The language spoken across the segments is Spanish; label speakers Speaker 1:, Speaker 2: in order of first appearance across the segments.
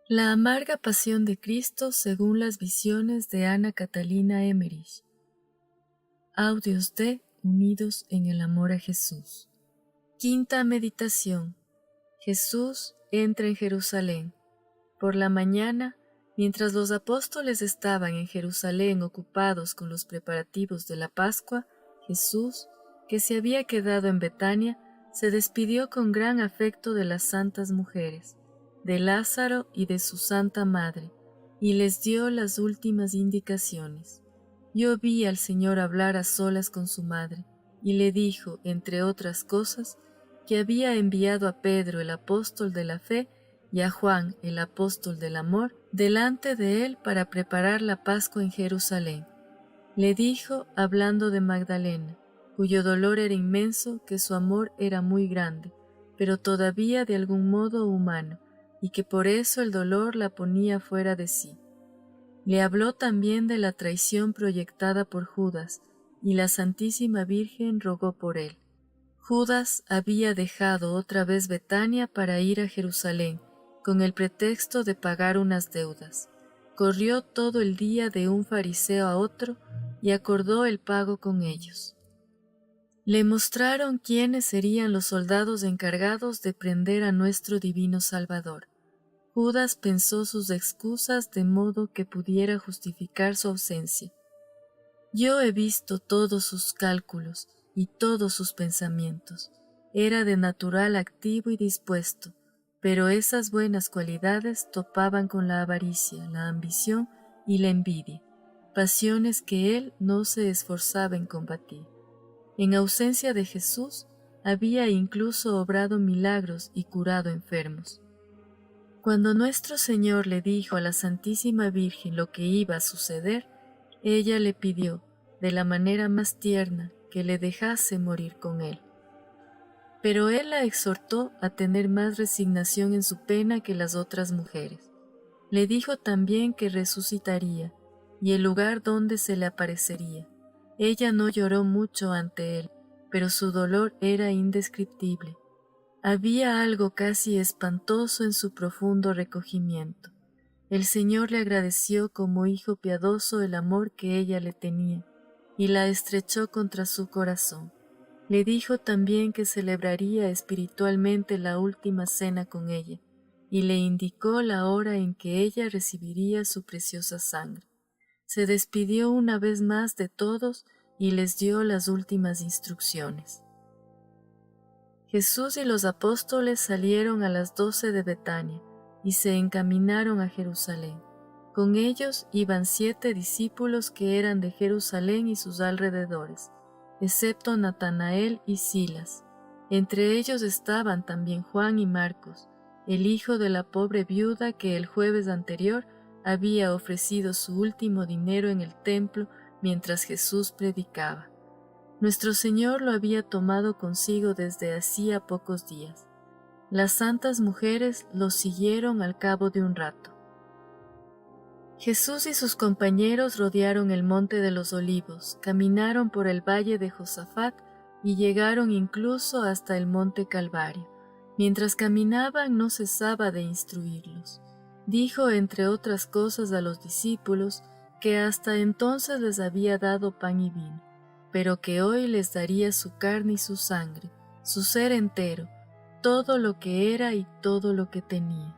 Speaker 1: La amarga pasión de Cristo según las visiones de Ana Catalina Emmerich. Audios de Unidos en el amor a Jesús. Quinta meditación. Jesús entra en Jerusalén. Por la mañana, mientras los apóstoles estaban en Jerusalén ocupados con los preparativos de la Pascua, Jesús, que se había quedado en Betania, se despidió con gran afecto de las santas mujeres, de Lázaro y de su Santa Madre, y les dio las últimas indicaciones. Yo vi al Señor hablar a solas con su madre, y le dijo, entre otras cosas, que había enviado a Pedro, el apóstol de la fe, y a Juan, el apóstol del amor, delante de él para preparar la Pascua en Jerusalén. Le dijo, hablando de Magdalena, cuyo dolor era inmenso, que su amor era muy grande, pero todavía de algún modo humano, y que por eso el dolor la ponía fuera de sí. Le habló también de la traición proyectada por Judas, y la Santísima Virgen rogó por él. Judas había dejado otra vez Betania para ir a Jerusalén, con el pretexto de pagar unas deudas. Corrió todo el día de un fariseo a otro y acordó el pago con ellos. Le mostraron quiénes serían los soldados encargados de prender a nuestro divino Salvador. Judas pensó sus excusas de modo que pudiera justificar su ausencia. Yo he visto todos sus cálculos y todos sus pensamientos. Era de natural activo y dispuesto, pero esas buenas cualidades topaban con la avaricia, la ambición y la envidia, pasiones que él no se esforzaba en combatir. En ausencia de Jesús, había incluso obrado milagros y curado enfermos. Cuando nuestro Señor le dijo a la Santísima Virgen lo que iba a suceder, ella le pidió, de la manera más tierna, que le dejase morir con él. Pero él la exhortó a tener más resignación en su pena que las otras mujeres. Le dijo también que resucitaría, y el lugar donde se le aparecería. Ella no lloró mucho ante él, pero su dolor era indescriptible. Había algo casi espantoso en su profundo recogimiento. El Señor le agradeció como hijo piadoso el amor que ella le tenía, y la estrechó contra su corazón. Le dijo también que celebraría espiritualmente la última cena con ella, y le indicó la hora en que ella recibiría su preciosa sangre. Se despidió una vez más de todos y les dio las últimas instrucciones. Jesús y los apóstoles salieron a las 12 de Betania y se encaminaron a Jerusalén. Con ellos iban 7 discípulos que eran de Jerusalén y sus alrededores, excepto Natanael y Silas. Entre ellos estaban también Juan y Marcos, el hijo de la pobre viuda que el jueves anterior había ofrecido su último dinero en el templo mientras Jesús predicaba. Nuestro Señor lo había tomado consigo desde hacía pocos días. Las santas mujeres lo siguieron al cabo de un rato. Jesús y sus compañeros rodearon el monte de los Olivos, caminaron por el valle de Josafat y llegaron incluso hasta el monte Calvario. Mientras caminaban no cesaba de instruirlos. Dijo entre otras cosas a los discípulos que hasta entonces les había dado pan y vino, pero que hoy les daría su carne y su sangre, su ser entero, todo lo que era y todo lo que tenía.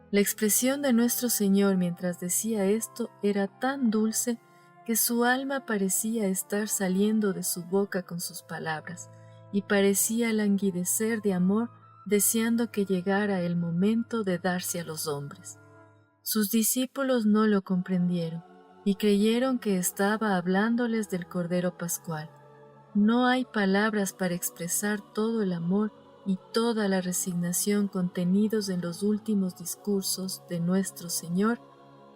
Speaker 1: La expresión de nuestro Señor mientras decía esto era tan dulce que su alma parecía estar saliendo de su boca con sus palabras, y parecía languidecer de amor deseando que llegara el momento de darse a los hombres. Sus discípulos no lo comprendieron, y creyeron que estaba hablándoles del Cordero Pascual. No hay palabras para expresar todo el amor y toda la resignación contenidos en los últimos discursos de nuestro Señor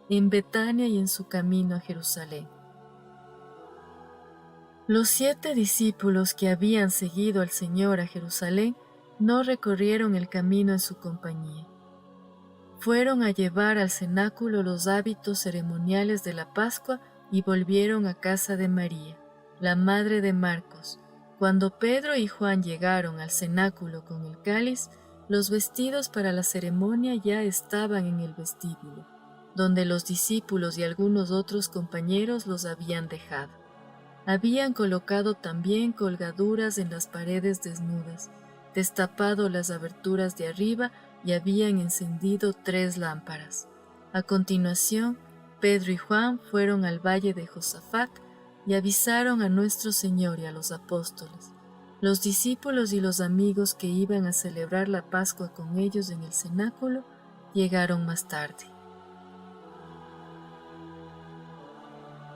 Speaker 1: en Betania y en su camino a Jerusalén. Los 7 discípulos que habían seguido al Señor a Jerusalén no recorrieron el camino en su compañía. Fueron a llevar al cenáculo los hábitos ceremoniales de la Pascua y volvieron a casa de María, la madre de Marcos. Cuando Pedro y Juan llegaron al cenáculo con el cáliz, Los vestidos para la ceremonia ya estaban en el vestíbulo, donde los discípulos y algunos otros compañeros los habían dejado. Habían colocado también colgaduras en las paredes desnudas, destapado las aberturas de arriba y habían encendido 3 lámparas. A continuación, Pedro y Juan fueron al valle de Josafat y avisaron a nuestro Señor y a los apóstoles. Los discípulos y los amigos que iban a celebrar la Pascua con ellos en el cenáculo llegaron más tarde.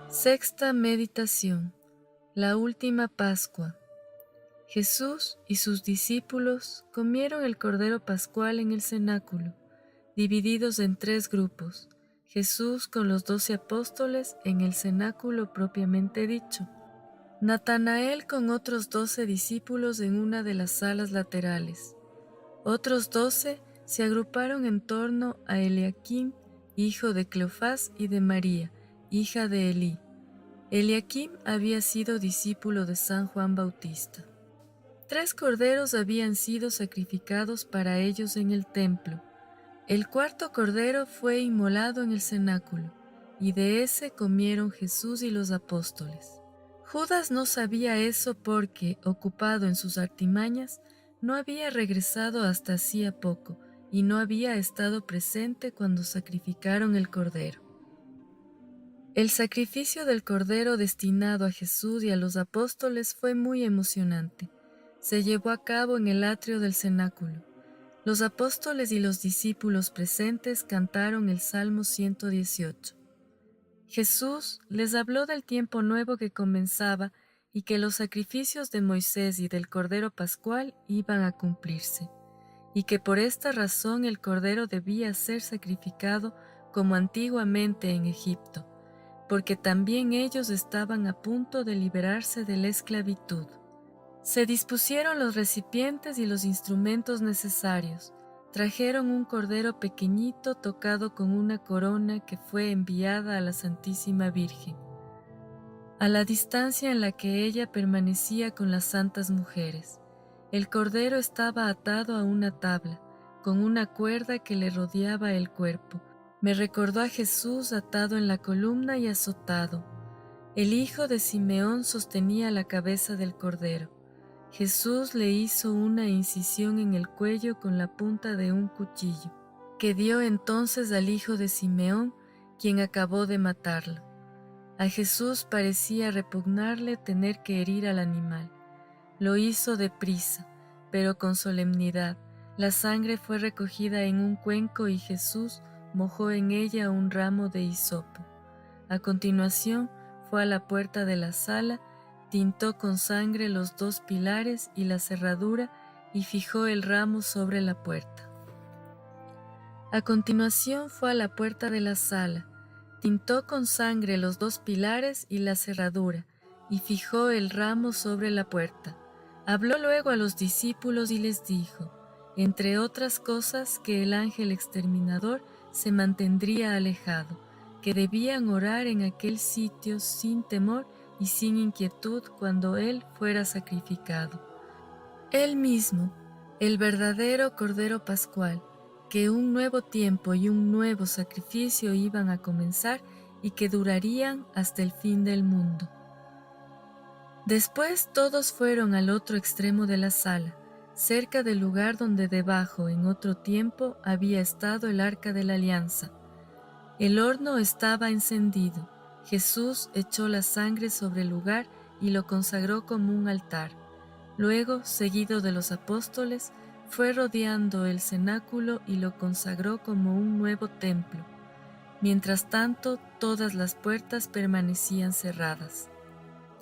Speaker 1: Sexta meditación. La última Pascua. Jesús y sus discípulos comieron el Cordero Pascual en el cenáculo, divididos en 3 grupos. Jesús con los 12 apóstoles en el cenáculo propiamente dicho. Natanael con otros 12 discípulos en una de las salas laterales. Otros 12 se agruparon en torno a Eliaquim, hijo de Cleofás, y de María, hija de Elí. Eliaquim había sido discípulo de San Juan Bautista. 3 corderos habían sido sacrificados para ellos en el templo. El 4º cordero fue inmolado en el cenáculo, y de ese comieron Jesús y los apóstoles. Judas no sabía eso porque, ocupado en sus artimañas, no había regresado hasta hacía poco y no había estado presente cuando sacrificaron el cordero. El sacrificio del cordero destinado a Jesús y a los apóstoles fue muy emocionante. Se llevó a cabo en el atrio del cenáculo. Los apóstoles y los discípulos presentes cantaron el Salmo 118. Jesús les habló del tiempo nuevo que comenzaba y que los sacrificios de Moisés y del Cordero Pascual iban a cumplirse, y que por esta razón el Cordero debía ser sacrificado como antiguamente en Egipto, porque también ellos estaban a punto de liberarse de la esclavitud. Se dispusieron los recipientes y los instrumentos necesarios. Trajeron un cordero pequeñito tocado con una corona que fue enviada a la Santísima Virgen, a la distancia en la que ella permanecía con las santas mujeres. El cordero estaba atado a una tabla, con una cuerda que le rodeaba el cuerpo. Me recordó a Jesús atado en la columna y azotado. El hijo de Simeón sostenía la cabeza del cordero. Jesús le hizo una incisión en el cuello con la punta de un cuchillo, que dio entonces al hijo de Simeón, quien acabó de matarlo. A Jesús parecía repugnarle tener que herir al animal. Lo hizo deprisa, pero con solemnidad. La sangre fue recogida en un cuenco y Jesús mojó en ella un ramo de hisopo. A continuación fue a la puerta de la sala, tintó con sangre los 2 pilares y la cerradura y fijó el ramo sobre la puerta. A continuación fue a la puerta de la sala, tintó con sangre los 2 pilares y la cerradura y fijó el ramo sobre la puerta. Habló luego a los discípulos y les dijo, entre otras cosas, que el ángel exterminador se mantendría alejado, que debían orar en aquel sitio sin temor y sin inquietud cuando él fuera sacrificado. Él mismo, el verdadero Cordero Pascual, que un nuevo tiempo y un nuevo sacrificio iban a comenzar y que durarían hasta el fin del mundo. Después todos fueron al otro extremo de la sala, cerca del lugar donde debajo en otro tiempo había estado el arca de la alianza. El horno estaba encendido. Jesús echó la sangre sobre el lugar y lo consagró como un altar. Luego, seguido de los apóstoles, fue rodeando el cenáculo y lo consagró como un nuevo templo. Mientras tanto, todas las puertas permanecían cerradas.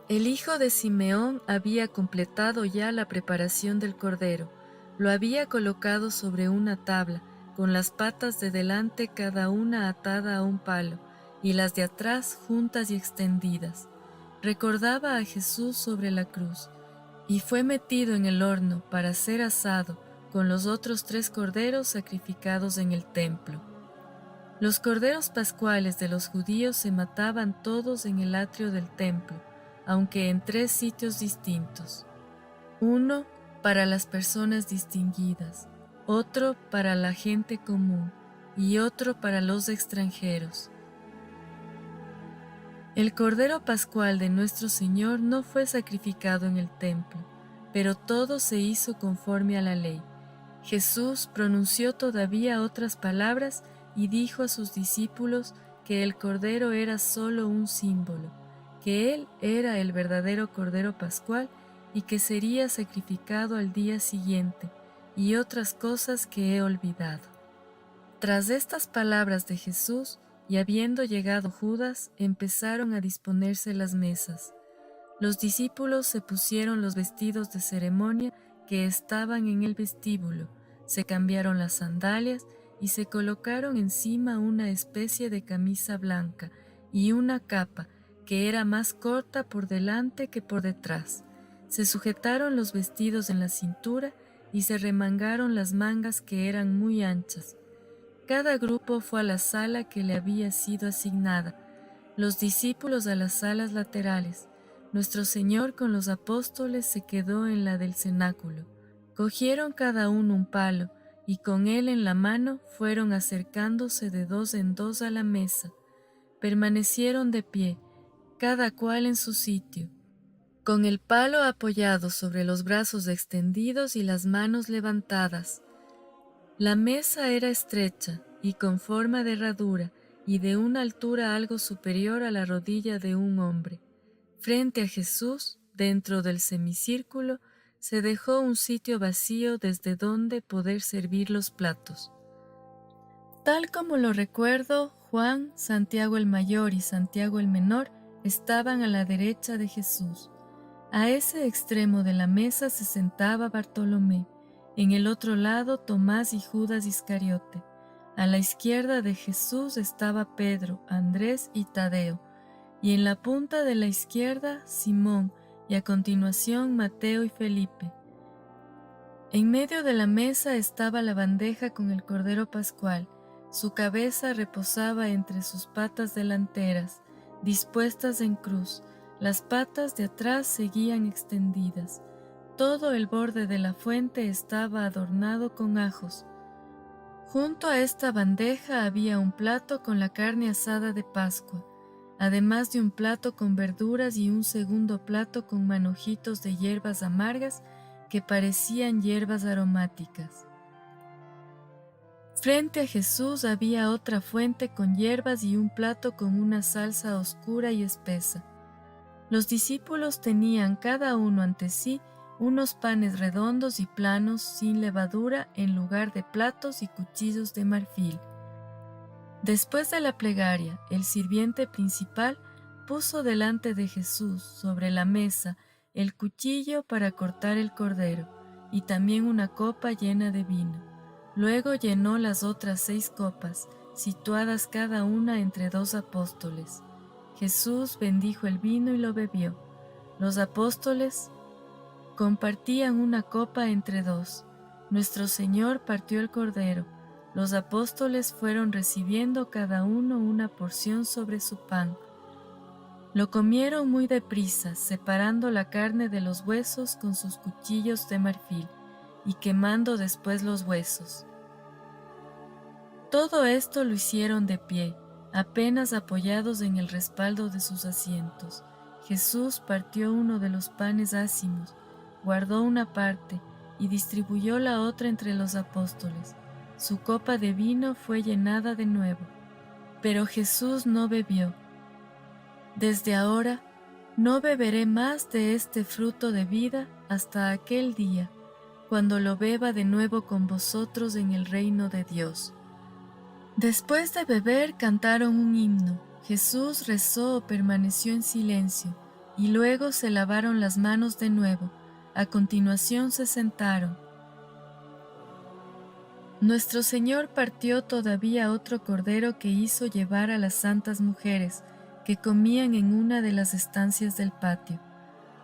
Speaker 1: El hijo de Simeón había completado ya la preparación del cordero. Lo había colocado sobre una tabla, con las patas de delante cada una atada a un palo, y las de atrás juntas y extendidas. Recordaba a Jesús sobre la cruz, y fue metido en el horno para ser asado con los otros 3 corderos sacrificados en el templo. Los corderos pascuales de los judíos se mataban todos en el atrio del templo, aunque en 3 sitios distintos. Uno para las personas distinguidas, otro para la gente común y otro para los extranjeros. El Cordero Pascual de nuestro Señor no fue sacrificado en el templo, pero todo se hizo conforme a la ley. Jesús pronunció todavía otras palabras y dijo a sus discípulos que el Cordero era solo un símbolo, que Él era el verdadero Cordero Pascual y que sería sacrificado al día siguiente, y otras cosas que he olvidado. Tras estas palabras de Jesús, y habiendo llegado Judas, empezaron a disponerse las mesas. Los discípulos se pusieron los vestidos de ceremonia que estaban en el vestíbulo, se cambiaron las sandalias y se colocaron encima una especie de camisa blanca y una capa que era más corta por delante que por detrás. Se sujetaron los vestidos en la cintura y se remangaron las mangas que eran muy anchas. Cada grupo fue a la sala que le había sido asignada, los discípulos a las salas laterales. Nuestro Señor con los apóstoles se quedó en la del cenáculo. Cogieron cada uno un palo, y con él en la mano fueron acercándose de dos en dos a la mesa. Permanecieron de pie, cada cual en su sitio, con el palo apoyado sobre los brazos extendidos y las manos levantadas. La mesa era estrecha y con forma de herradura y de una altura algo superior a la rodilla de un hombre. Frente a Jesús, dentro del semicírculo, se dejó un sitio vacío desde donde poder servir los platos. Tal como lo recuerdo, Juan, Santiago el mayor y Santiago el menor estaban a la derecha de Jesús. A ese extremo de la mesa se sentaba Bartolomé, en el otro lado Tomás y Judas Iscariote. A la izquierda de Jesús estaba Pedro, Andrés y Tadeo, y en la punta de la izquierda Simón, y a continuación Mateo y Felipe. En medio de la mesa estaba la bandeja con el Cordero Pascual. Su cabeza reposaba entre sus patas delanteras, dispuestas en cruz. Las patas de atrás seguían extendidas. Todo el borde de la fuente estaba adornado con ajos. Junto a esta bandeja había un plato con la carne asada de Pascua, además de un plato con verduras y un segundo plato con manojitos de hierbas amargas que parecían hierbas aromáticas. Frente a Jesús había otra fuente con hierbas y un plato con una salsa oscura y espesa. Los discípulos tenían cada uno ante sí unos panes redondos y planos sin levadura en lugar de platos y cuchillos de marfil. Después de la plegaria, el sirviente principal puso delante de Jesús sobre la mesa el cuchillo para cortar el cordero y también una copa llena de vino. Luego llenó las otras 6 copas, situadas cada una entre 2 apóstoles. Jesús bendijo el vino y lo bebió. Los apóstoles compartían una copa entre 2. Nuestro Señor partió el cordero. Los apóstoles fueron recibiendo cada uno una porción sobre su pan. Lo comieron muy deprisa, separando la carne de los huesos con sus cuchillos de marfil y quemando después los huesos. Todo esto lo hicieron de pie, apenas apoyados en el respaldo de sus asientos. Jesús partió uno de los panes ácimos, guardó una parte y distribuyó la otra entre los apóstoles. Su copa de vino fue llenada de nuevo, pero Jesús no bebió. Desde ahora no beberé más de este fruto de vida hasta aquel día, cuando lo beba de nuevo con vosotros en el reino de Dios. Después de beber cantaron un himno. Jesús rezó o permaneció en silencio, y luego se lavaron las manos de nuevo. A continuación se sentaron. Nuestro Señor partió todavía otro cordero que hizo llevar a las santas mujeres, que comían en una de las estancias del patio.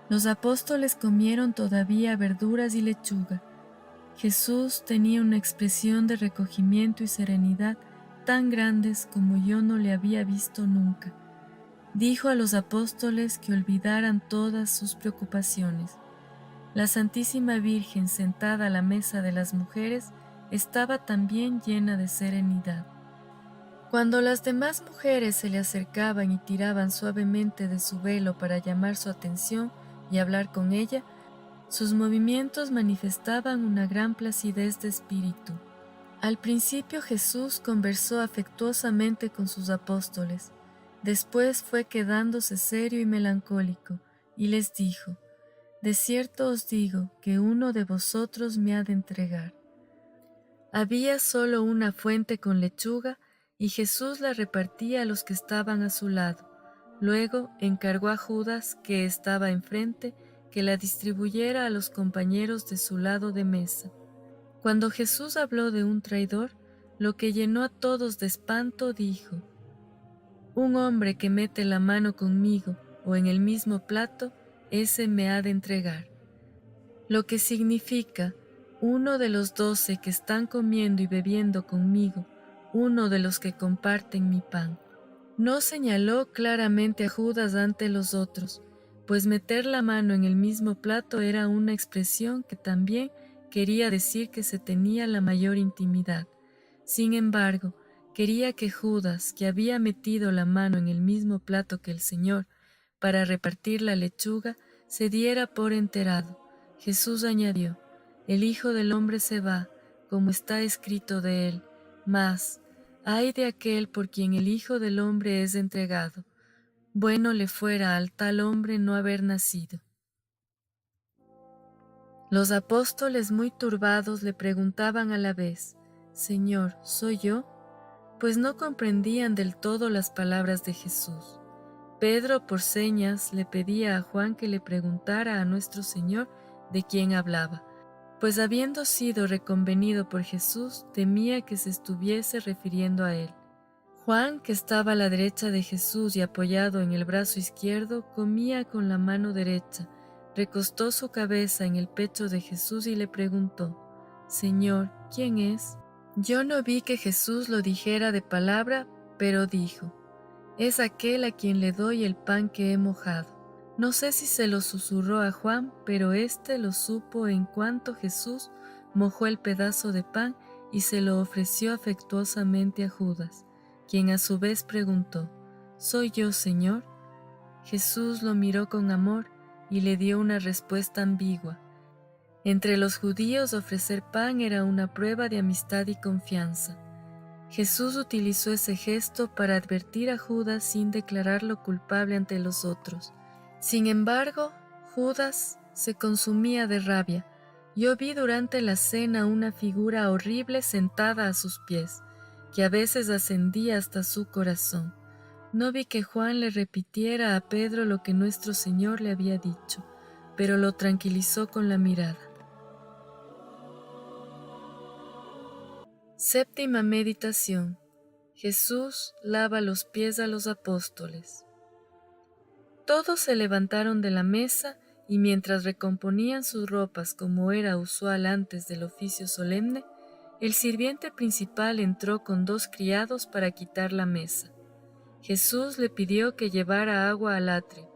Speaker 1: Los apóstoles comieron todavía verduras y lechuga. Jesús tenía una expresión de recogimiento y serenidad tan grandes como yo no le había visto nunca. Dijo a los apóstoles que olvidaran todas sus preocupaciones. La Santísima Virgen, sentada a la mesa de las mujeres, estaba también llena de serenidad. Cuando las demás mujeres se le acercaban y tiraban suavemente de su velo para llamar su atención y hablar con ella, sus movimientos manifestaban una gran placidez de espíritu. Al principio Jesús conversó afectuosamente con sus apóstoles, después fue quedándose serio y melancólico, y les dijo: «De cierto os digo que uno de vosotros me ha de entregar». Había solo una fuente con lechuga, y Jesús la repartía a los que estaban a su lado. Luego encargó a Judas, que estaba enfrente, que la distribuyera a los compañeros de su lado de mesa. Cuando Jesús habló de un traidor, lo que llenó a todos de espanto, dijo: «Un hombre que mete la mano conmigo o en el mismo plato, ese me ha de entregar». Lo que significa: uno de los 12 que están comiendo y bebiendo conmigo, uno de los que comparten mi pan. No señaló claramente a Judas ante los otros, pues meter la mano en el mismo plato era una expresión que también quería decir que se tenía la mayor intimidad. Sin embargo, quería que Judas, que había metido la mano en el mismo plato que el Señor para repartir la lechuga, se diera por enterado. Jesús añadió: «El Hijo del Hombre se va, como está escrito de él, mas ay de aquel por quien el Hijo del Hombre es entregado. Bueno le fuera al tal hombre no haber nacido». Los apóstoles, muy turbados, le preguntaban a la vez: «Señor, ¿soy yo?», pues no comprendían del todo las palabras de Jesús. Pedro, por señas, le pedía a Juan que le preguntara a nuestro Señor de quién hablaba, pues habiendo sido reconvenido por Jesús, temía que se estuviese refiriendo a él. Juan, que estaba a la derecha de Jesús y apoyado en el brazo izquierdo, comía con la mano derecha, recostó su cabeza en el pecho de Jesús y le preguntó: «Señor, ¿quién es?». Yo no vi que Jesús lo dijera de palabra, pero dijo: «Es aquel a quien le doy el pan que he mojado». No sé si se lo susurró a Juan, pero éste lo supo en cuanto Jesús mojó el pedazo de pan y se lo ofreció afectuosamente a Judas, quien a su vez preguntó: «¿Soy yo, Señor?». Jesús lo miró con amor y le dio una respuesta ambigua. Entre los judíos ofrecer pan era una prueba de amistad y confianza. Jesús utilizó ese gesto para advertir a Judas sin declararlo culpable ante los otros. Sin embargo, Judas se consumía de rabia. Yo vi durante la cena una figura horrible sentada a sus pies, que a veces ascendía hasta su corazón. No vi que Juan le repitiera a Pedro lo que nuestro Señor le había dicho, pero lo tranquilizó con la mirada. Séptima meditación. Jesús lava los pies a los apóstoles. Todos se levantaron de la mesa y mientras recomponían sus ropas como era usual antes del oficio solemne, el sirviente principal entró con 2 criados para quitar la mesa. Jesús le pidió que llevara agua al atrio,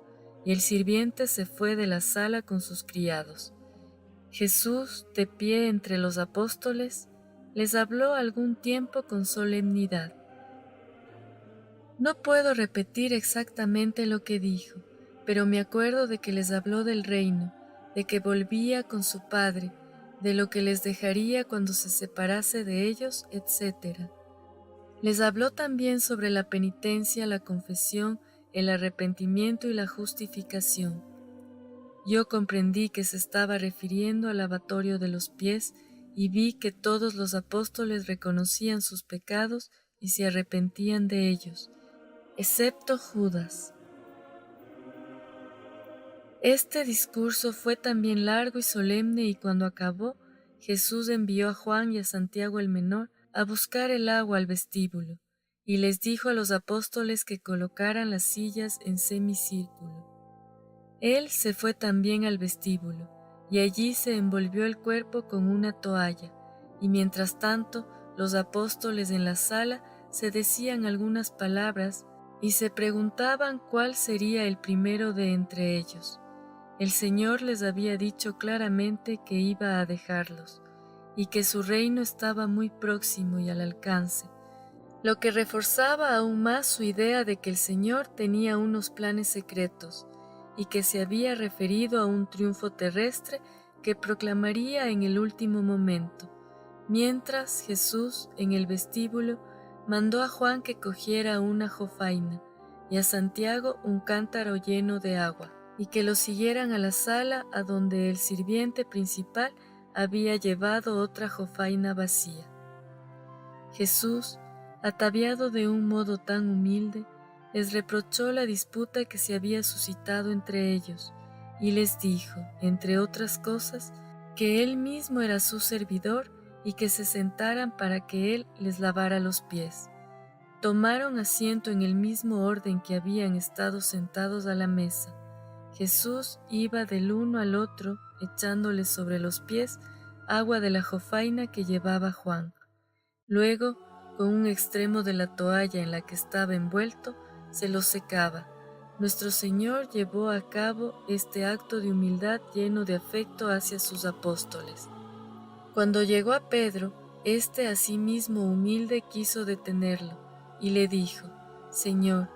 Speaker 1: y el sirviente se fue de la sala con sus criados. Jesús, de pie entre los apóstoles, les habló algún tiempo con solemnidad. No puedo repetir exactamente lo que dijo, pero me acuerdo de que les habló del reino, de que volvía con su Padre, de lo que les dejaría cuando se separase de ellos, etc. Les habló también sobre la penitencia, la confesión, el arrepentimiento y la justificación. Yo comprendí que se estaba refiriendo al lavatorio de los pies y vi que todos los apóstoles reconocían sus pecados y se arrepentían de ellos, excepto Judas. Este discurso fue también largo y solemne, y cuando acabó, Jesús envió a Juan y a Santiago el menor a buscar el agua al vestíbulo, y les dijo a los apóstoles que colocaran las sillas en semicírculo. Él se fue también al vestíbulo, y allí se envolvió el cuerpo con una toalla, y mientras tanto los apóstoles en la sala se decían algunas palabras y se preguntaban cuál sería el primero de entre ellos. El Señor les había dicho claramente que iba a dejarlos, y que su reino estaba muy próximo y al alcance, lo que reforzaba aún más su idea de que el Señor tenía unos planes secretos y que se había referido a un triunfo terrestre que proclamaría en el último momento, mientras Jesús, en el vestíbulo, mandó a Juan que cogiera una jofaina y a Santiago un cántaro lleno de agua, y que lo siguieran a la sala a donde el sirviente principal había llevado otra jofaina vacía. Jesús, ataviado de un modo tan humilde, les reprochó la disputa que se había suscitado entre ellos, y les dijo, entre otras cosas, que él mismo era su servidor y que se sentaran para que él les lavara los pies. Tomaron asiento en el mismo orden que habían estado sentados a la mesa. Jesús iba del uno al otro, echándoles sobre los pies agua de la jofaina que llevaba Juan. Luego, con un extremo de la toalla en la que estaba envuelto, se lo secaba. Nuestro Señor llevó a cabo este acto de humildad lleno de afecto hacia sus apóstoles. Cuando llegó a Pedro, éste asimismo humilde quiso detenerlo, y le dijo, Señor,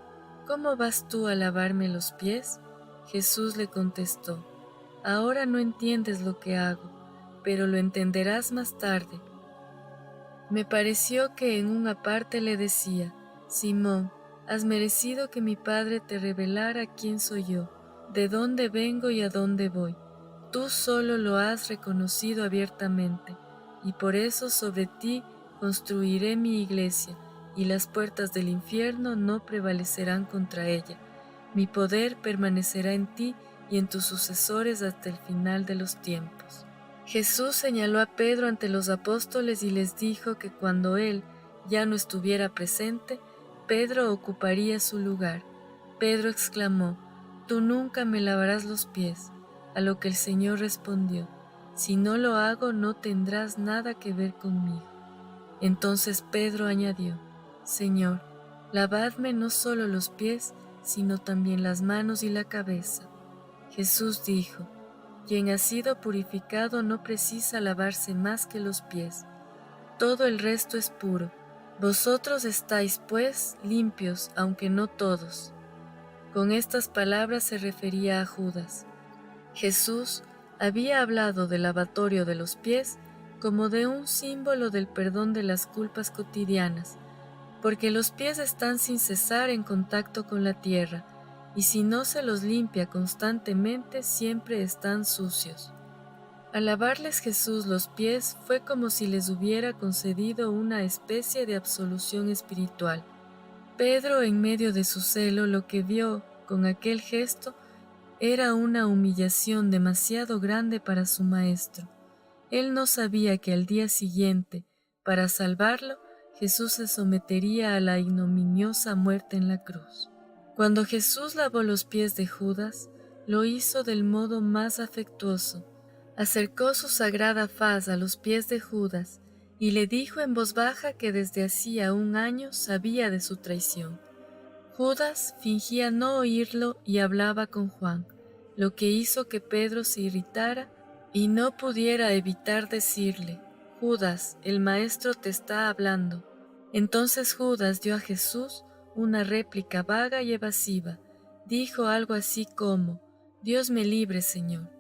Speaker 1: ¿cómo vas tú a lavarme los pies? Jesús le contestó, ahora no entiendes lo que hago, pero lo entenderás más tarde. Me pareció que en una parte le decía, Simón, has merecido que mi Padre te revelara quién soy yo, de dónde vengo y a dónde voy. Tú solo lo has reconocido abiertamente, y por eso sobre ti construiré mi iglesia, y las puertas del infierno no prevalecerán contra ella. Mi poder permanecerá en ti y en tus sucesores hasta el final de los tiempos. Jesús señaló a Pedro ante los apóstoles y les dijo que cuando él ya no estuviera presente, Pedro ocuparía su lugar. Pedro exclamó, «Tú nunca me lavarás los pies», a lo que el Señor respondió, «Si no lo hago, no tendrás nada que ver conmigo». Entonces Pedro añadió, «Señor, lavadme no solo los pies, sino también las manos y la cabeza». Jesús dijo, quien ha sido purificado no precisa lavarse más que los pies. Todo el resto es puro. Vosotros estáis, pues, limpios, aunque no todos. Con estas palabras se refería a Judas. Jesús había hablado del lavatorio de los pies como de un símbolo del perdón de las culpas cotidianas, porque los pies están sin cesar en contacto con la tierra, y si no se los limpia constantemente siempre están sucios. Al lavarles Jesús los pies fue como si les hubiera concedido una especie de absolución espiritual. Pedro, en medio de su celo, lo que vio con aquel gesto era una humillación demasiado grande para su maestro. Él no sabía que al día siguiente, para salvarlo, Jesús se sometería a la ignominiosa muerte en la cruz. Cuando Jesús lavó los pies de Judas, lo hizo del modo más afectuoso. Acercó su sagrada faz a los pies de Judas y le dijo en voz baja que desde hacía un año sabía de su traición. Judas fingía no oírlo y hablaba con Juan, lo que hizo que Pedro se irritara y no pudiera evitar decirle, Judas, el Maestro te está hablando. Entonces Judas dio a Jesús una réplica vaga y evasiva. Dijo algo así como, Dios me libre, Señor.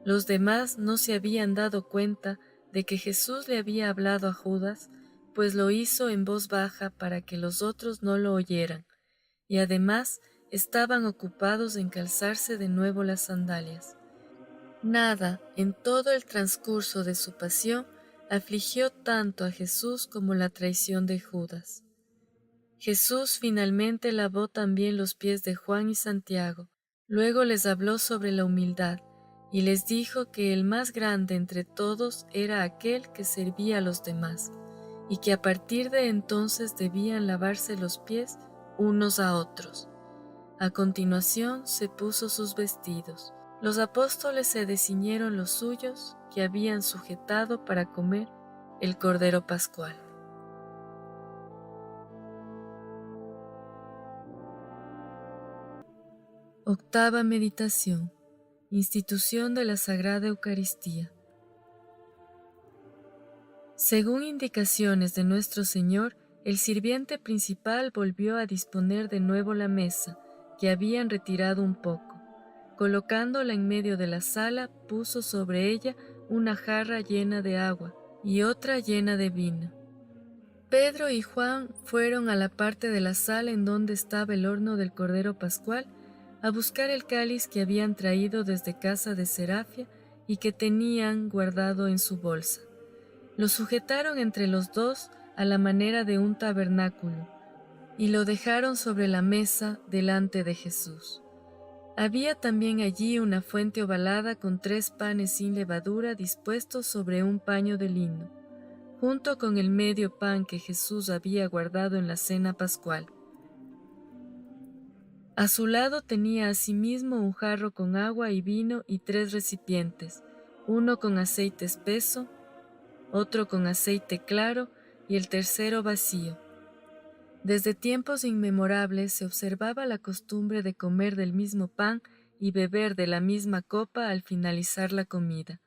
Speaker 1: Los demás no se habían dado cuenta de que Jesús le había hablado a Judas, pues lo hizo en voz baja para que los otros no lo oyeran, y además estaban ocupados en calzarse de nuevo las sandalias. Nada, en todo el transcurso de su pasión, afligió tanto a Jesús como la traición de Judas. Jesús finalmente lavó también los pies de Juan y Santiago. Luego les habló sobre la humildad y les dijo que el más grande entre todos era aquel que servía a los demás y que a partir de entonces debían lavarse los pies unos a otros. A continuación se puso sus vestidos. Los apóstoles se desciñeron los suyos que habían sujetado para comer el Cordero Pascual. Octava meditación. Institución de la Sagrada Eucaristía. Según indicaciones de nuestro Señor, el sirviente principal volvió a disponer de nuevo la mesa, que habían retirado un poco. Colocándola en medio de la sala, puso sobre ella una jarra llena de agua y otra llena de vino. Pedro y Juan fueron a la parte de la sala en donde estaba el horno del Cordero Pascual a buscar el cáliz que habían traído desde casa de Serafia y que tenían guardado en su bolsa. Lo sujetaron entre los dos a la manera de un tabernáculo y lo dejaron sobre la mesa delante de Jesús. Había también allí una fuente ovalada con 3 panes sin levadura dispuestos sobre un paño de lino, junto con el medio pan que Jesús había guardado en la cena pascual. A su lado tenía asimismo un jarro con agua y vino y 3 recipientes, uno con aceite espeso, otro con aceite claro y el tercero vacío. Desde tiempos inmemorables se observaba la costumbre de comer del mismo pan y beber de la misma copa al finalizar la comida,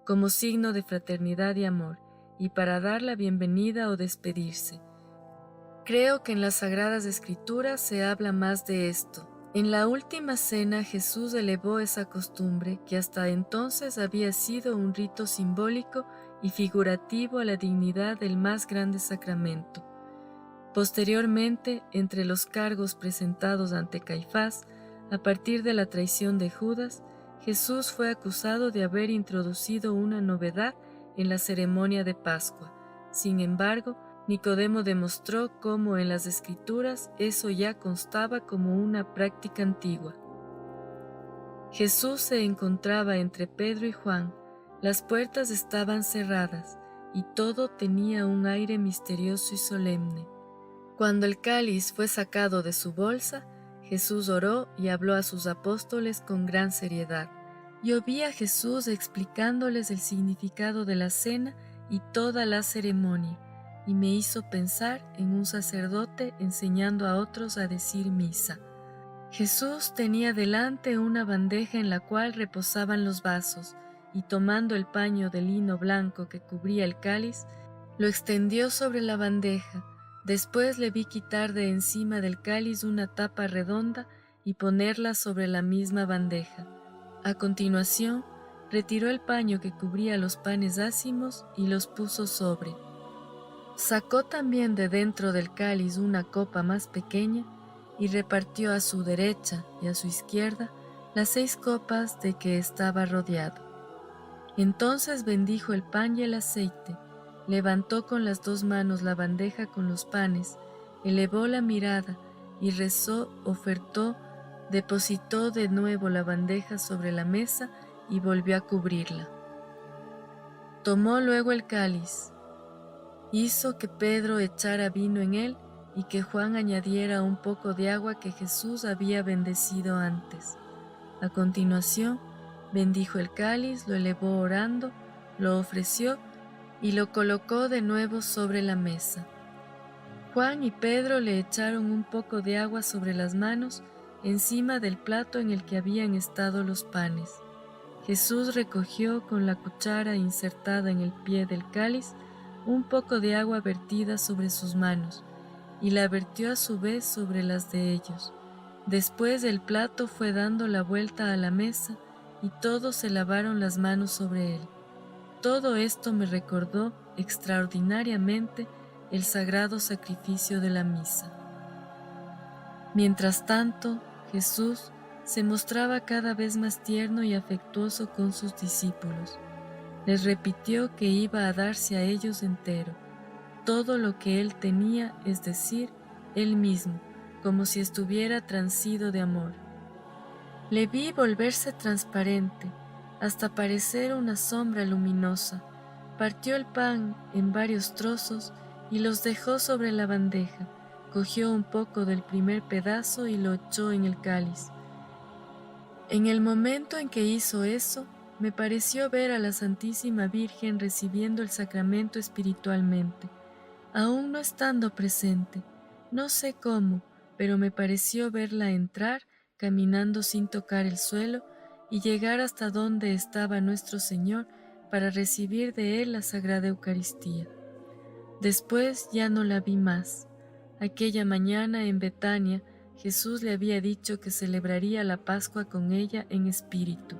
Speaker 1: como signo de fraternidad y amor, y para dar la bienvenida o despedirse. Creo que en las Sagradas Escrituras se habla más de esto. En la última cena Jesús elevó esa costumbre que hasta entonces había sido un rito simbólico y figurativo a la dignidad del más grande sacramento. Posteriormente, entre los cargos presentados ante Caifás, a partir de la traición de Judas, Jesús fue acusado de haber introducido una novedad en la ceremonia de Pascua. Sin embargo, Nicodemo demostró cómo en las Escrituras eso ya constaba como una práctica antigua. Jesús se encontraba entre Pedro y Juan, las puertas estaban cerradas y todo tenía un aire misterioso y solemne. Cuando el cáliz fue sacado de su bolsa, Jesús oró y habló a sus apóstoles con gran seriedad. Yo vi a Jesús explicándoles el significado de la cena y toda la ceremonia, y me hizo pensar en un sacerdote enseñando a otros a decir misa. Jesús tenía delante una bandeja en la cual reposaban los vasos, y tomando el paño de lino blanco que cubría el cáliz, lo extendió sobre la bandeja. Después le vi quitar de encima del cáliz una tapa redonda y ponerla sobre la misma bandeja. A continuación, retiró el paño que cubría los panes ácimos y los puso sobre. Sacó también de dentro del cáliz una copa más pequeña y repartió a su derecha y a su izquierda las 6 copas de que estaba rodeado. Entonces bendijo el pan y el aceite, levantó con las 2 manos la bandeja con los panes, elevó la mirada y rezó, ofertó, depositó de nuevo la bandeja sobre la mesa y volvió a cubrirla. Tomó luego el cáliz, hizo que Pedro echara vino en él y que Juan añadiera un poco de agua que Jesús había bendecido antes. A continuación, bendijo el cáliz, lo elevó orando, lo ofreció y lo colocó de nuevo sobre la mesa. Juan y Pedro le echaron un poco de agua sobre las manos encima del plato en el que habían estado los panes. Jesús recogió con la cuchara insertada en el pie del cáliz un poco de agua vertida sobre sus manos y la vertió a su vez sobre las de ellos. Después el plato fue dando la vuelta a la mesa y todos se lavaron las manos sobre él. Todo esto me recordó extraordinariamente el sagrado sacrificio de la misa. Mientras tanto, Jesús se mostraba cada vez más tierno y afectuoso con sus discípulos. Les repitió que iba a darse a ellos entero, todo lo que él tenía, es decir, él mismo, como si estuviera transido de amor. Le vi volverse transparente, hasta parecer una sombra luminosa. Partió el pan en varios trozos y los dejó sobre la bandeja. Cogió un poco del primer pedazo y lo echó en el cáliz. En el momento en que hizo eso, me pareció ver a la Santísima Virgen recibiendo el sacramento espiritualmente, aún no estando presente. No sé cómo, pero me pareció verla entrar, caminando sin tocar el suelo, y llegar hasta donde estaba nuestro Señor para recibir de Él la Sagrada Eucaristía. Después ya no la vi más. Aquella mañana en Betania, Jesús le había dicho que celebraría la Pascua con ella en espíritu,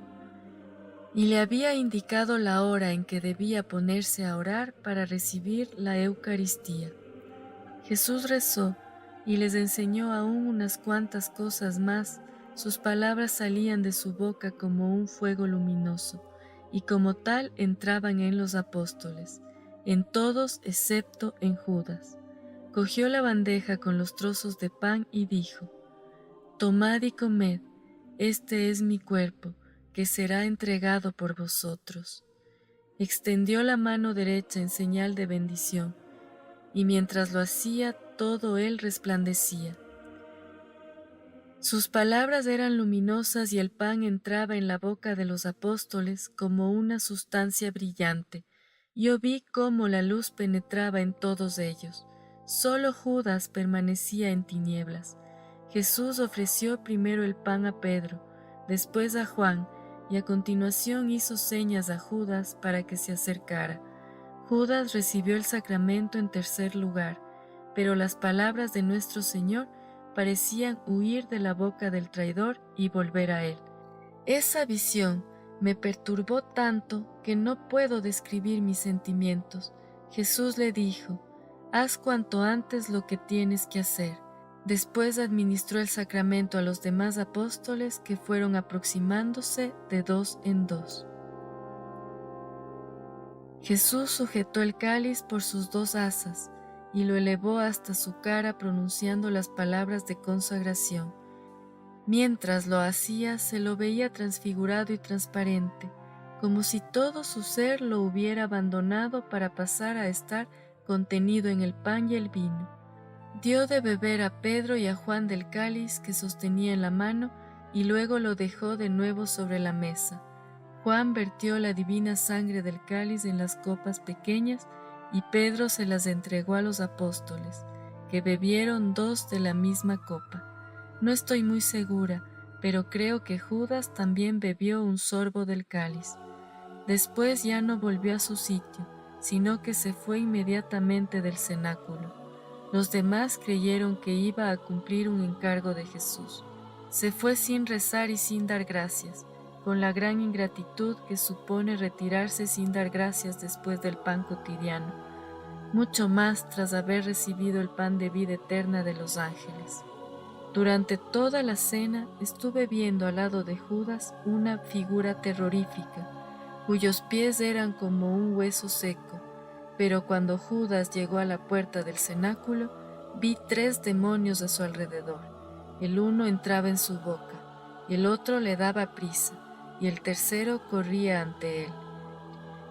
Speaker 1: y le había indicado la hora en que debía ponerse a orar para recibir la Eucaristía. Jesús rezó y les enseñó aún unas cuantas cosas más. Sus palabras salían de su boca como un fuego luminoso, y como tal entraban en los apóstoles, en todos excepto en Judas. Cogió la bandeja con los trozos de pan y dijo: «Tomad y comed, este es mi cuerpo, que será entregado por vosotros». Extendió la mano derecha en señal de bendición, y mientras lo hacía, todo él resplandecía. Sus palabras eran luminosas y el pan entraba en la boca de los apóstoles como una sustancia brillante. Yo vi cómo la luz penetraba en todos ellos. Solo Judas permanecía en tinieblas. Jesús ofreció primero el pan a Pedro, después a Juan, y a continuación hizo señas a Judas para que se acercara. Judas recibió el sacramento en tercer lugar, pero las palabras de nuestro Señor parecían huir de la boca del traidor y volver a él. Esa visión me perturbó tanto que no puedo describir mis sentimientos. Jesús le dijo: «Haz cuanto antes lo que tienes que hacer». Después administró el sacramento a los demás apóstoles, que fueron aproximándose de dos en dos. Jesús sujetó el cáliz por sus dos asas y lo elevó hasta su cara pronunciando las palabras de consagración. Mientras lo hacía, se lo veía transfigurado y transparente, como si todo su ser lo hubiera abandonado para pasar a estar contenido en el pan y el vino. Dio de beber a Pedro y a Juan del cáliz que sostenía en la mano y luego lo dejó de nuevo sobre la mesa. Juan vertió la divina sangre del cáliz en las copas pequeñas y Pedro se las entregó a los apóstoles, que bebieron dos de la misma copa. No estoy muy segura, pero creo que Judas también bebió un sorbo del cáliz. Después ya no volvió a su sitio, sino que se fue inmediatamente del cenáculo. Los demás creyeron que iba a cumplir un encargo de Jesús. Se fue sin rezar y sin dar gracias, con la gran ingratitud que supone retirarse sin dar gracias después del pan cotidiano, mucho más tras haber recibido el pan de vida eterna de los ángeles. Durante toda la cena estuve viendo al lado de Judas una figura terrorífica, cuyos pies eran como un hueso seco, pero cuando Judas llegó a la puerta del cenáculo, vi 3 demonios a su alrededor. El uno entraba en su boca, el otro le daba prisa, y el tercero corría ante él.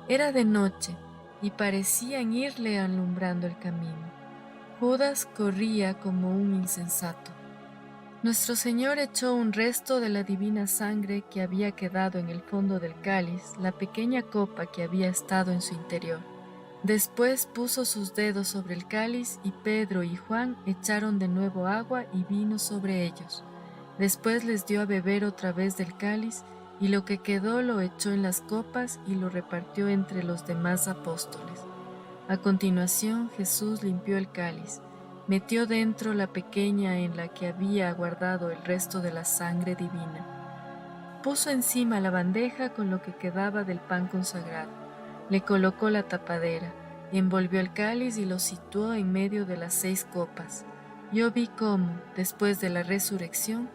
Speaker 1: Era de noche, y parecían irle alumbrando el camino. Judas corría como un insensato. Nuestro Señor echó un resto de la divina sangre que había quedado en el fondo del cáliz, la pequeña copa que había estado en su interior. Después puso sus dedos sobre el cáliz y Pedro y Juan echaron de nuevo agua y vino sobre ellos. Después les dio a beber otra vez del cáliz y lo que quedó lo echó en las copas y lo repartió entre los demás apóstoles. A continuación Jesús limpió el cáliz, metió dentro la pequeña en la que había guardado el resto de la sangre divina. Puso encima la bandeja con lo que quedaba del pan consagrado. Le colocó la tapadera, envolvió el cáliz y lo situó en medio de las 6 copas. Yo vi cómo, después de la resurrección,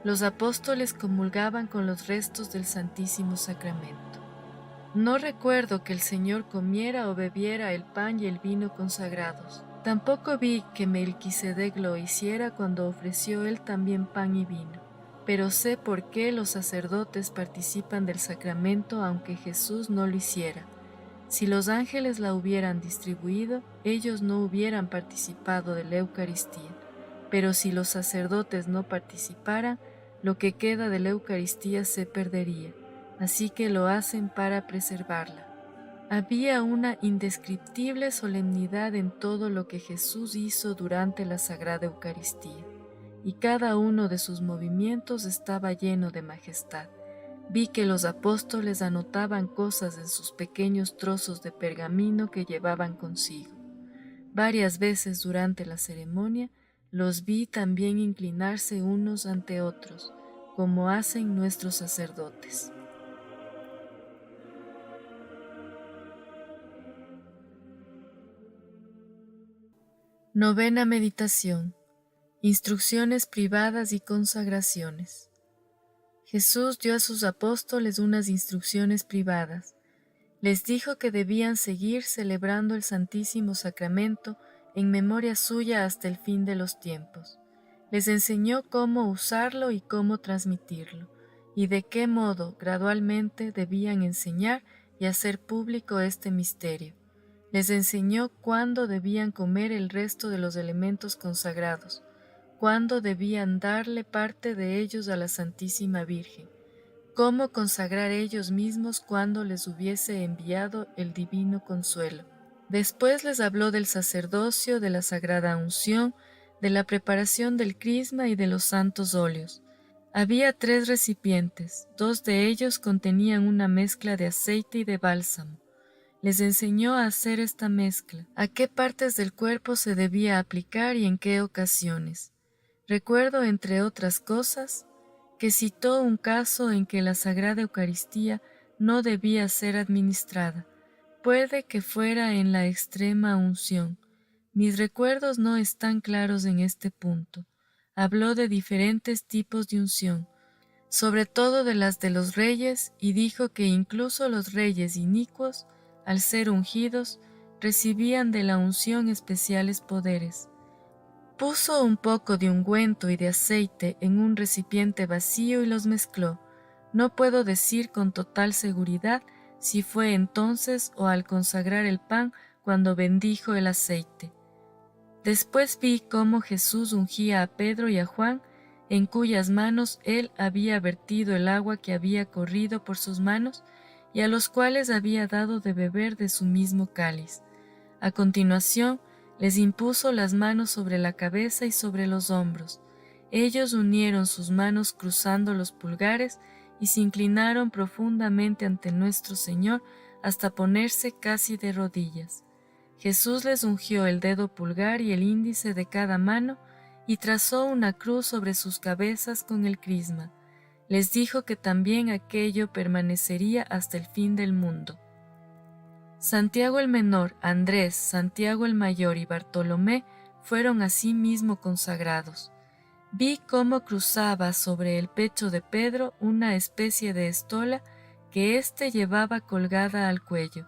Speaker 1: los apóstoles comulgaban con los restos del Santísimo Sacramento. No recuerdo que el Señor comiera o bebiera el pan y el vino consagrados. Tampoco vi que Melquisedec lo hiciera cuando ofreció él también pan y vino. Pero sé por qué los sacerdotes participan del sacramento aunque Jesús no lo hiciera. Si los ángeles la hubieran distribuido, ellos no hubieran participado de la Eucaristía. Pero si los sacerdotes no participaran, lo que queda de la Eucaristía se perdería. Así que lo hacen para preservarla. Había una indescriptible solemnidad en todo lo que Jesús hizo durante la Sagrada Eucaristía, y cada uno de sus movimientos estaba lleno de majestad. Vi que los apóstoles anotaban cosas en sus pequeños trozos de pergamino que llevaban consigo. Varias veces durante la ceremonia los vi también inclinarse unos ante otros, como hacen nuestros sacerdotes. Novena meditación. Instrucciones privadas y consagraciones. Jesús dio a sus apóstoles unas instrucciones privadas. Les dijo que debían seguir celebrando el Santísimo Sacramento en memoria suya hasta el fin de los tiempos. Les enseñó cómo usarlo y cómo transmitirlo, y de qué modo gradualmente debían enseñar y hacer público este misterio. Les enseñó cuándo debían comer el resto de los elementos consagrados, cuándo debían darle parte de ellos a la Santísima Virgen, cómo consagrar ellos mismos cuando les hubiese enviado el divino consuelo. Después les habló del sacerdocio, de la sagrada unción, de la preparación del crisma y de los santos óleos. Había 3 recipientes, 2 de ellos contenían una mezcla de aceite y de bálsamo. Les enseñó a hacer esta mezcla, a qué partes del cuerpo se debía aplicar y en qué ocasiones. Recuerdo, entre otras cosas, que citó un caso en que la Sagrada Eucaristía no debía ser administrada. Puede que fuera en la extrema unción. Mis recuerdos no están claros en este punto. Habló de diferentes tipos de unción, sobre todo de las de los reyes, y dijo que incluso los reyes inicuos, al ser ungidos, recibían de la unción especiales poderes. Puso un poco de ungüento y de aceite en un recipiente vacío y los mezcló. No puedo decir con total seguridad si fue entonces o al consagrar el pan cuando bendijo el aceite. Después vi cómo Jesús ungía a Pedro y a Juan, en cuyas manos él había vertido el agua que había corrido por sus manos y a los cuales había dado de beber de su mismo cáliz. A continuación, les impuso las manos sobre la cabeza y sobre los hombros. Ellos unieron sus manos cruzando los pulgares y se inclinaron profundamente ante nuestro Señor hasta ponerse casi de rodillas. Jesús les ungió el dedo pulgar y el índice de cada mano y trazó una cruz sobre sus cabezas con el crisma. Les dijo que también aquello permanecería hasta el fin del mundo. Santiago el menor, Andrés, Santiago el mayor y Bartolomé fueron asimismo consagrados. Vi cómo cruzaba sobre el pecho de Pedro una especie de estola que éste llevaba colgada al cuello.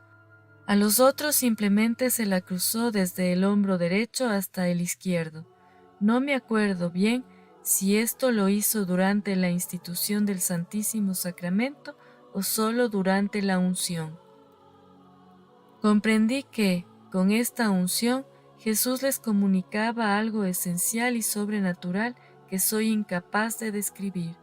Speaker 1: A los otros simplemente se la cruzó desde el hombro derecho hasta el izquierdo. No me acuerdo bien si esto lo hizo durante la institución del Santísimo Sacramento o solo durante la unción. Comprendí que, con esta unción, Jesús les comunicaba algo esencial y sobrenatural que soy incapaz de describir.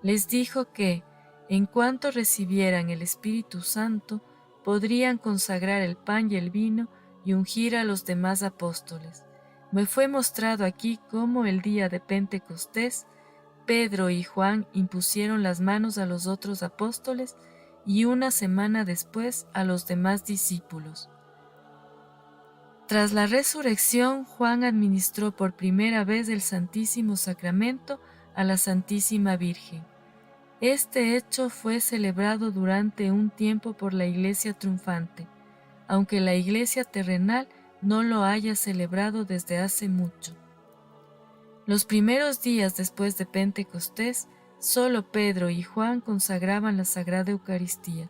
Speaker 1: Les dijo que, en cuanto recibieran el Espíritu Santo, podrían consagrar el pan y el vino y ungir a los demás apóstoles. Me fue mostrado aquí cómo el día de Pentecostés, Pedro y Juan impusieron las manos a los otros apóstoles y una semana después a los demás discípulos. Tras la resurrección, Juan administró por primera vez el Santísimo Sacramento a la Santísima Virgen. Este hecho fue celebrado durante un tiempo por la Iglesia triunfante, aunque la Iglesia terrenal no lo haya celebrado desde hace mucho. Los primeros días después de Pentecostés, solo Pedro y Juan consagraban la Sagrada Eucaristía,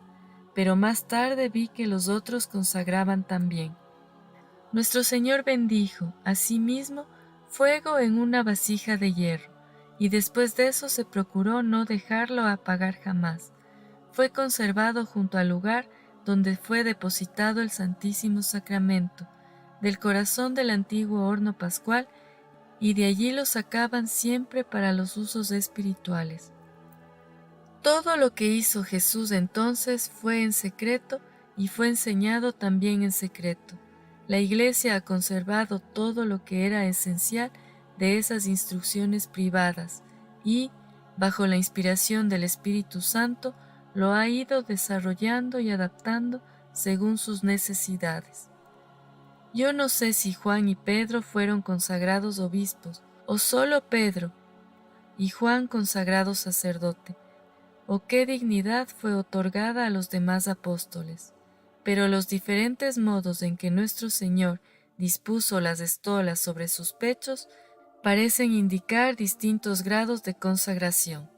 Speaker 1: pero más tarde vi que los otros consagraban también. Nuestro Señor bendijo, asimismo, fuego en una vasija de hierro, y después de eso se procuró no dejarlo apagar jamás. Fue conservado junto al lugar donde fue depositado el Santísimo Sacramento, del corazón del antiguo horno pascual, y de allí lo sacaban siempre para los usos espirituales. Todo lo que hizo Jesús entonces fue en secreto y fue enseñado también en secreto. La Iglesia ha conservado todo lo que era esencial de esas instrucciones privadas y, bajo la inspiración del Espíritu Santo, lo ha ido desarrollando y adaptando según sus necesidades. Yo no sé si Juan y Pedro fueron consagrados obispos, o solo Pedro y Juan consagrado sacerdote, o qué dignidad fue otorgada a los demás apóstoles. Pero los diferentes modos en que nuestro Señor dispuso las estolas sobre sus pechos parecen indicar distintos grados de consagración.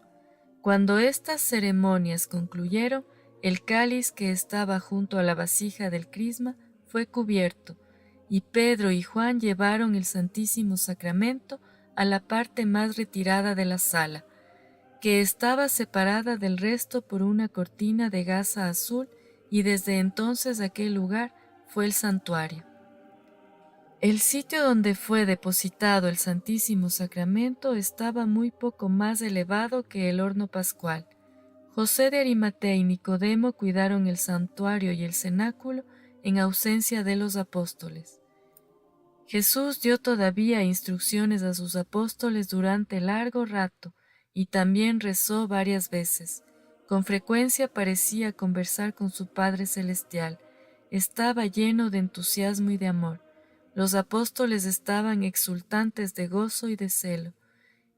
Speaker 1: Cuando estas ceremonias concluyeron, el cáliz que estaba junto a la vasija del crisma fue cubierto, y Pedro y Juan llevaron el Santísimo Sacramento a la parte más retirada de la sala, que estaba separada del resto por una cortina de gasa azul, y desde entonces aquel lugar fue el santuario. El sitio donde fue depositado el Santísimo Sacramento estaba muy poco más elevado que el horno pascual. José de Arimatea y Nicodemo cuidaron el santuario y el cenáculo en ausencia de los apóstoles. Jesús dio todavía instrucciones a sus apóstoles durante largo rato y también rezó varias veces. Con frecuencia parecía conversar con su Padre Celestial. Estaba lleno de entusiasmo y de amor. Los apóstoles estaban exultantes de gozo y de celo,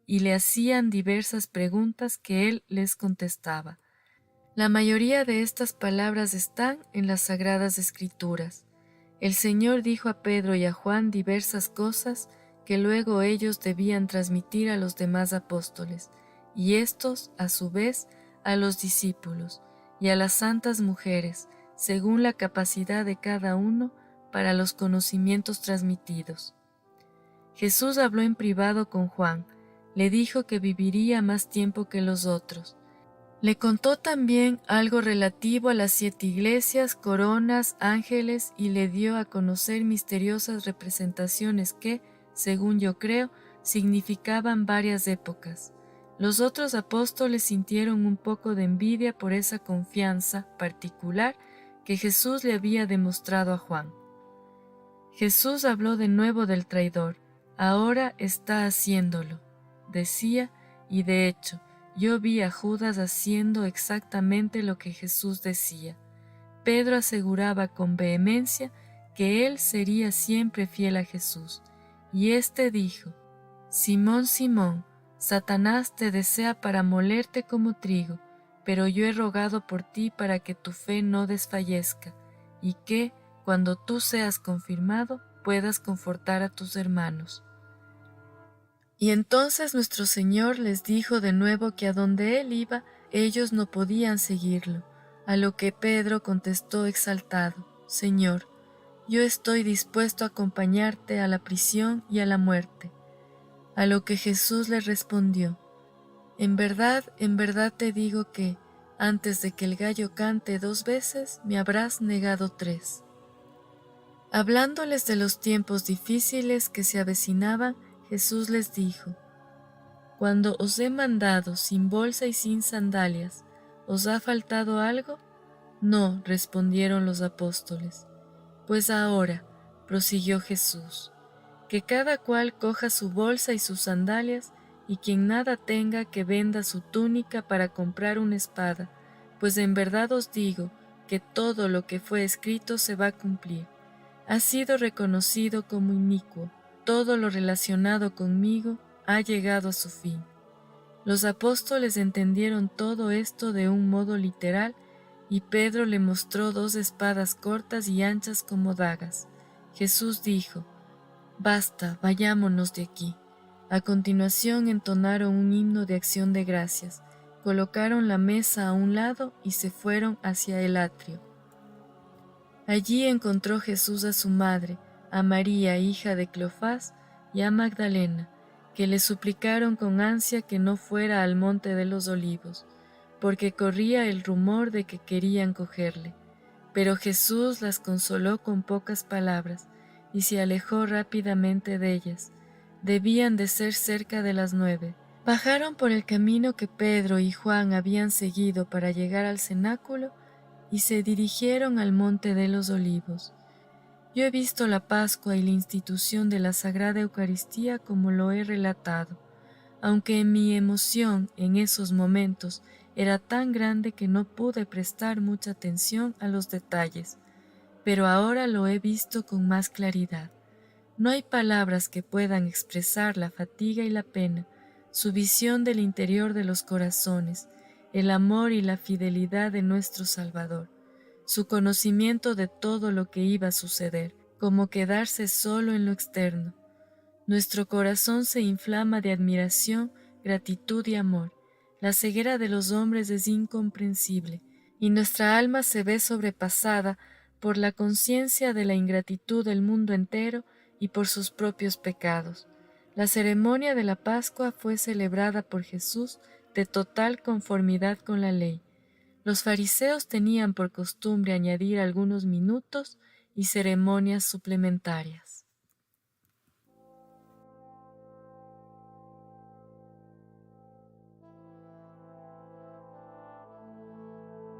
Speaker 1: y le hacían diversas preguntas que él les contestaba. La mayoría de estas palabras están en las Sagradas Escrituras. El Señor dijo a Pedro y a Juan diversas cosas que luego ellos debían transmitir a los demás apóstoles, y éstos, a su vez, a los discípulos y a las santas mujeres, según la capacidad de cada uno para los conocimientos transmitidos. Jesús habló en privado con Juan, le dijo que viviría más tiempo que los otros. Le contó también algo relativo a las 7 iglesias, coronas, ángeles, y le dio a conocer misteriosas representaciones que, según yo creo, significaban varias épocas. Los otros apóstoles sintieron un poco de envidia por esa confianza particular que Jesús le había demostrado a Juan. Jesús habló de nuevo del traidor. Ahora está haciéndolo, decía, y de hecho, yo vi a Judas haciendo exactamente lo que Jesús decía. Pedro aseguraba con vehemencia que él sería siempre fiel a Jesús, y éste dijo: Simón, Simón, Satanás te desea para molerte como trigo, pero yo he rogado por ti para que tu fe no desfallezca, y que, cuando tú seas confirmado, puedas confortar a tus hermanos. Y entonces nuestro Señor les dijo de nuevo que a donde Él iba, ellos no podían seguirlo, a lo que Pedro contestó exaltado: Señor, yo estoy dispuesto a acompañarte a la prisión y a la muerte. A lo que Jesús le respondió: en verdad te digo que, antes de que el gallo cante 2 veces, me habrás negado 3. Hablándoles de los tiempos difíciles que se avecinaban, Jesús les dijo: Cuando os he mandado sin bolsa y sin sandalias, ¿os ha faltado algo? No, respondieron los apóstoles. Pues ahora, prosiguió Jesús, que cada cual coja su bolsa y sus sandalias, y quien nada tenga que venda su túnica para comprar una espada, pues en verdad os digo que todo lo que fue escrito se va a cumplir. Ha sido reconocido como inicuo, todo lo relacionado conmigo ha llegado a su fin. Los apóstoles entendieron todo esto de un modo literal, y Pedro le mostró 2 espadas cortas y anchas como dagas. Jesús dijo: Basta, vayámonos de aquí. A continuación entonaron un himno de acción de gracias, colocaron la mesa a un lado y se fueron hacia el atrio. Allí encontró Jesús a su madre, a María, hija de Cleofás, y a Magdalena, que le suplicaron con ansia que no fuera al monte de los Olivos, porque corría el rumor de que querían cogerle. Pero Jesús las consoló con pocas palabras, y se alejó rápidamente de ellas. Debían de ser cerca de las 9. Bajaron por el camino que Pedro y Juan habían seguido para llegar al cenáculo, y se dirigieron al monte de los Olivos. Yo he visto la Pascua y la institución de la Sagrada Eucaristía como lo he relatado, aunque mi emoción en esos momentos era tan grande que no pude prestar mucha atención a los detalles, pero ahora lo he visto con más claridad. No hay palabras que puedan expresar la fatiga y la pena, su visión del interior de los corazones, el amor y la fidelidad de nuestro Salvador, su conocimiento de todo lo que iba a suceder, como quedarse solo en lo externo. Nuestro corazón se inflama de admiración, gratitud y amor. La ceguera de los hombres es incomprensible, y nuestra alma se ve sobrepasada por la conciencia de la ingratitud del mundo entero y por sus propios pecados. La ceremonia de la Pascua fue celebrada por Jesús de total conformidad con la ley. Los fariseos tenían por costumbre añadir algunos minutos y ceremonias suplementarias.